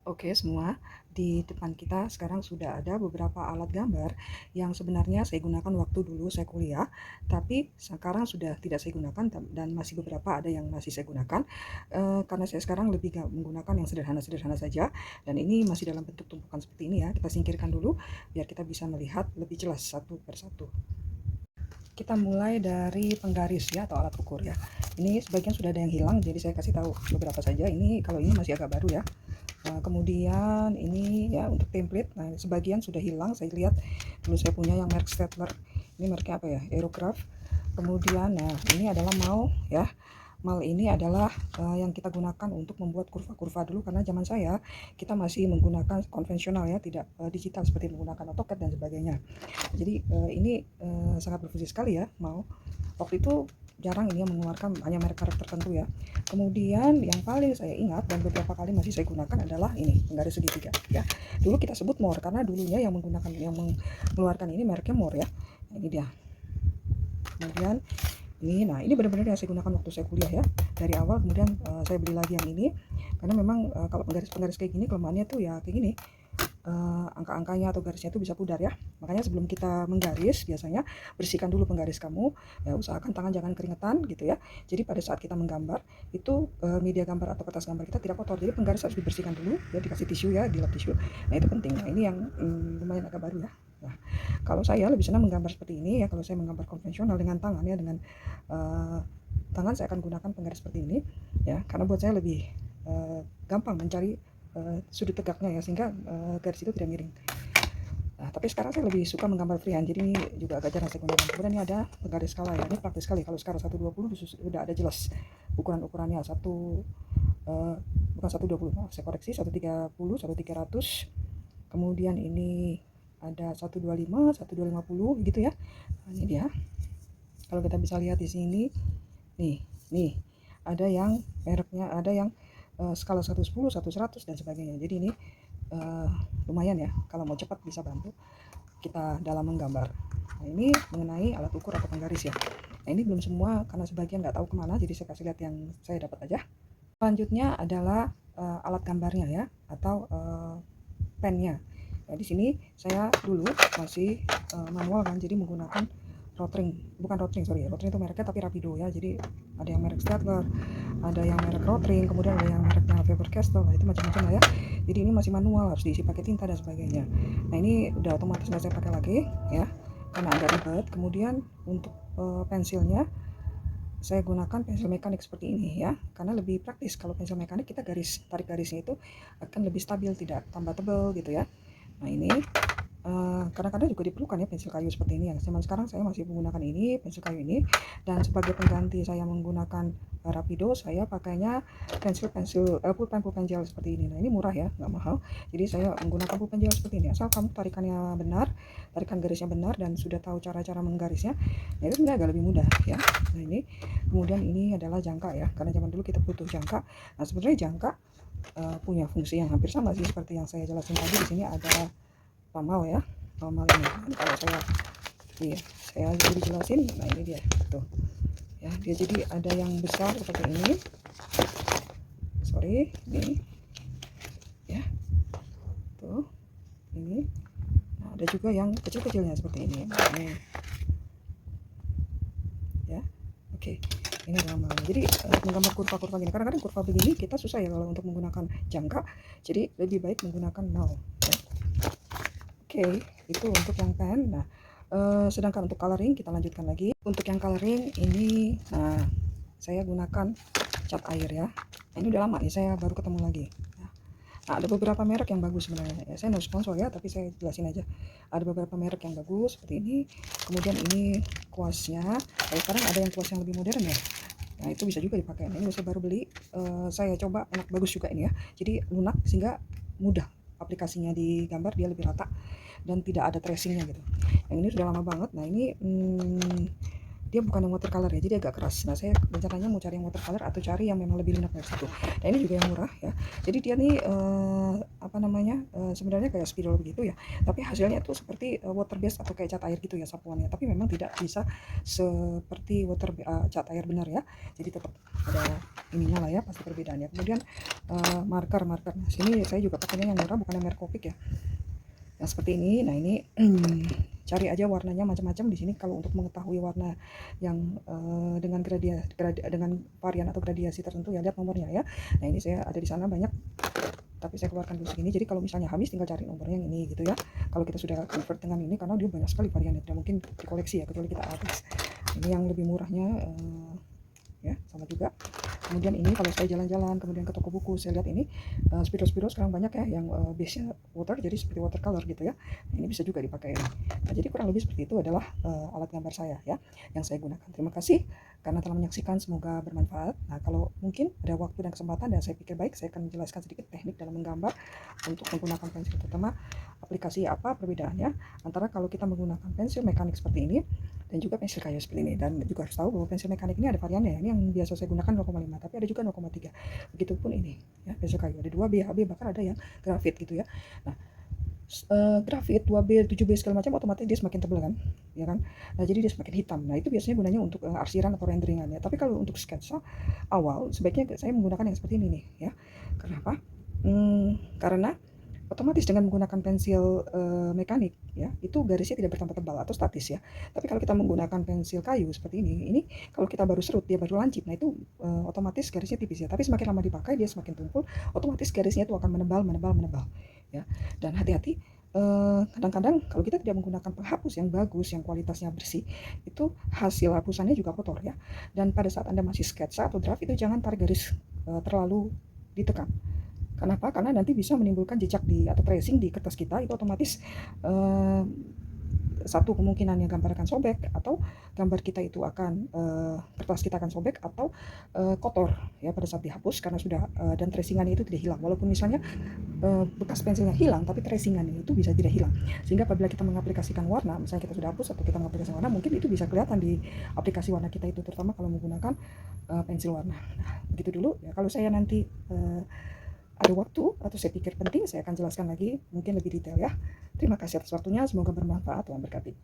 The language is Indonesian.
Oke semua, di depan kita sekarang sudah ada beberapa alat gambar yang sebenarnya saya gunakan waktu dulu saya kuliah, tapi sekarang sudah tidak saya gunakan dan masih beberapa ada yang masih saya gunakan, karena saya sekarang lebih menggunakan yang sederhana-sederhana saja dan ini masih dalam bentuk tumpukan seperti ini ya, kita singkirkan dulu biar kita bisa melihat lebih jelas satu persatu. Kita mulai dari penggaris ya atau alat ukur ya. Ini sebagian sudah ada yang hilang jadi saya kasih tahu beberapa saja. Ini kalau ini masih agak baru ya. Kemudian ini ya untuk template, nah sebagian sudah hilang, saya lihat dulu saya punya yang merek Staedtler, ini mereknya apa ya, Aerograph. Kemudian nah ini adalah mal ya, mal ini adalah yang kita gunakan untuk membuat kurva-kurva dulu, karena zaman saya kita masih menggunakan konvensional ya, tidak digital seperti menggunakan AutoCAD dan sebagainya. Jadi ini sangat berfungsi sekali ya mal. Waktu itu jarang ini yang mengeluarkan hanya merek-merek tertentu ya. Kemudian yang paling saya ingat dan beberapa kali masih saya gunakan adalah ini penggaris segitiga ya. Dulu kita sebut Mohr karena dulunya yang mengeluarkan ini mereknya Mohr ya. Nah, ini dia. Kemudian ini, nah ini benar-benar yang saya gunakan waktu saya kuliah ya dari awal. Kemudian saya beli lagi yang ini karena memang kalau penggaris-penggaris kayak gini kelemahannya tuh ya kayak gini, angka-angkanya atau garisnya itu bisa pudar ya. Makanya sebelum kita menggaris biasanya bersihkan dulu penggaris kamu ya, usahakan tangan jangan keringetan gitu ya. Jadi pada saat kita menggambar itu media gambar atau kertas gambar kita tidak kotor, jadi penggaris harus dibersihkan dulu ya, dikasih tisu ya, dilap tisu. Nah itu penting. Nah ini yang lumayan agak baru ya. Nah kalau saya lebih senang menggambar seperti ini ya, kalau saya menggambar konvensional dengan tangan ya, dengan tangan saya akan gunakan penggaris seperti ini ya, karena buat saya lebih gampang mencari sudut tegaknya ya, sehingga garis itu tidak miring. Nah, tapi sekarang saya lebih suka menggambar freehand, jadi ini juga agak jarang saya gunakan. Kemudian ini ada penggaris skala ya, ini praktis sekali. Kalau sekarang 120 sudah ada jelas ukuran-ukurannya, bukan 120, saya koreksi 130, 1300. Kemudian ini ada 125, 1250 gitu ya. Nah, ini dia. Kalau kita bisa lihat di sini, nih ada yang mereknya, ada yang skala 110, 100 dan sebagainya. Jadi ini lumayan ya, kalau mau cepat bisa bantu kita dalam menggambar. Nah ini mengenai alat ukur atau penggaris ya. Nah ini belum semua karena sebagian nggak tahu kemana, jadi saya kasih lihat yang saya dapat aja. Selanjutnya adalah alat gambarnya ya, atau pennya. Nah, di sini saya dulu masih manual kan, jadi menggunakan Rotring, bukan Rotring, sorry, Rotring itu mereknya tapi Rapido ya. Jadi ada yang merek Staedtler, ada yang merek Rotring, kemudian ada yang mereknya Faber-Castell, nah itu macam-macam lah ya. Jadi ini masih manual, harus diisi pakai tinta dan sebagainya. Nah ini udah otomatis nggak saya pakai lagi ya, karena agak ribet. Kemudian untuk pensilnya saya gunakan pensil mekanik seperti ini ya, karena lebih praktis. Kalau pensil mekanik kita tarik garisnya itu akan lebih stabil, tidak tambah tebal gitu ya. Nah ini kadang-kadang juga diperlukan ya pensil kayu seperti ini ya. Zaman sekarang saya masih menggunakan ini, pensil kayu ini, dan sebagai pengganti saya menggunakan Rapido, saya pakainya pulpen gel seperti ini. Nah ini murah ya, nggak mahal. Jadi saya menggunakan pulpen gel seperti ini. Asal kamu tarikannya benar, tarikan garisnya benar, dan sudah tahu cara-cara menggarisnya, nah itu sebenarnya agak lebih mudah ya. Nah ini, kemudian ini adalah jangka ya, karena zaman dulu kita butuh jangka. Nah sebenarnya jangka punya fungsi yang hampir sama sih seperti yang saya jelasin tadi. Di sini ada pamal ya, pamal ini. Kalau saya jadi jelasin, nah ini dia tuh ya, dia jadi ada yang besar seperti ini, sorry ini ya, tuh ini. Nah ada juga yang kecil-kecilnya seperti ini. Nah, ini ya, oke. Ini adalah malnya. Jadi menggambar kurva-kurva gini, kadang-kadang kurva begini kita susah ya kalau untuk menggunakan jangka, jadi lebih baik menggunakan mal ya. Oke, itu untuk yang pen. Nah sedangkan untuk coloring kita lanjutkan lagi. Untuk yang coloring ini, nah saya gunakan cat air ya. Nah, ini udah lama nih, saya baru ketemu lagi. Nah, ada beberapa merek yang bagus sebenarnya ya, saya no sponsor ya, tapi saya jelasin aja. Ada beberapa merek yang bagus seperti ini. Kemudian ini kuasnya, sekarang ada yang kuas yang lebih modern ya. Nah itu bisa juga dipakai. Nah, ini saya baru beli, saya coba, enak, bagus juga ini ya. Jadi lunak sehingga mudah aplikasinya digambar, dia lebih rata dan tidak ada tracingnya gitu. Yang ini sudah lama banget. Nah ini dia bukan yang watercolor ya, jadi agak keras. Nah saya rencananya mau cari yang watercolor atau cari yang memang lebih lunak dari situ. Nah ini juga yang murah ya, jadi dia nih sebenarnya kayak spidol begitu ya, tapi hasilnya tuh seperti water base atau kayak cat air gitu ya sapuannya, tapi memang tidak bisa seperti cat air benar ya. Jadi tetap ada ininya lah ya, pasti perbedaannya. Kemudian marker. Nah, sini saya juga pakainya yang murah, bukan yang merek Copic ya, yang seperti ini. Nah, ini cari aja warnanya macam-macam di sini. Kalau untuk mengetahui warna yang dengan dengan varian atau gradiasi tertentu ya, lihat nomornya ya. Nah, ini saya ada di sana banyak, tapi saya keluarkan dulu segini. Jadi kalau misalnya habis tinggal cari nomornya yang ini gitu ya. Kalau kita sudah convert dengan ini, karena dia banyak sekali variannya, tidak mungkin dikoleksi ya kecuali kita habis. Ini yang lebih murahnya ya, sama juga. Kemudian ini kalau saya jalan-jalan kemudian ke toko buku, saya lihat ini spidol sekarang banyak ya yang base-nya water, jadi seperti watercolor gitu ya. Nah, ini bisa juga dipakai. Nah, jadi kurang lebih seperti itu adalah alat gambar saya ya yang saya gunakan. Terima kasih karena telah menyaksikan, semoga bermanfaat. Nah, kalau mungkin ada waktu dan kesempatan dan saya pikir baik, saya akan menjelaskan sedikit teknik dalam menggambar untuk menggunakan pensil, terutama aplikasi apa perbedaannya antara kalau kita menggunakan pensil mekanik seperti ini dan juga pensil kayu seperti ini. Dan juga harus tahu bahwa pensil mekanik ini ada variannya ya. Ini yang biasa saya gunakan 0,5, tapi ada juga 0,3. Begitupun ini ya, pensil kayu ada 2B, HB, bahkan ada yang grafit gitu ya. Nah, grafit 2B, 7B segala macam, otomatis dia semakin tebal kan, ya kan. Nah, jadi dia semakin hitam. Nah, itu biasanya gunanya untuk arsiran atau renderingan ya. Tapi kalau untuk sketsa awal, sebaiknya saya menggunakan yang seperti ini nih ya. Kenapa? Karena otomatis dengan menggunakan pensil mekanik ya, itu garisnya tidak bertambah tebal atau statis ya. Tapi kalau kita menggunakan pensil kayu seperti ini kalau kita baru serut, dia baru lancip, nah itu otomatis garisnya tipis ya. Tapi semakin lama dipakai dia semakin tumpul, otomatis garisnya itu akan menebal ya. Dan hati-hati, kadang-kadang kalau kita tidak menggunakan penghapus yang bagus, yang kualitasnya bersih, itu hasil hapusannya juga kotor ya. Dan pada saat Anda masih sketsa atau draft, itu jangan tarik garis terlalu ditekan. Kenapa? Karena nanti bisa menimbulkan jejak atau tracing di kertas kita, itu otomatis satu kemungkinan yang gambar akan sobek, atau gambar kita itu akan kertas kita akan sobek atau kotor ya pada saat dihapus, karena sudah dan tracingannya itu tidak hilang. Walaupun misalnya bekas pensilnya hilang, tapi tracingannya itu bisa tidak hilang. Sehingga apabila kita mengaplikasikan warna, misalnya kita sudah hapus atau kita mengaplikasikan warna, mungkin itu bisa kelihatan di aplikasi warna kita itu, terutama kalau menggunakan pensil warna. Nah, begitu dulu ya. Kalau saya nanti ada waktu atau saya pikir penting, saya akan jelaskan lagi mungkin lebih detail ya. Terima kasih atas waktunya, semoga bermanfaat, Tuhan berkati.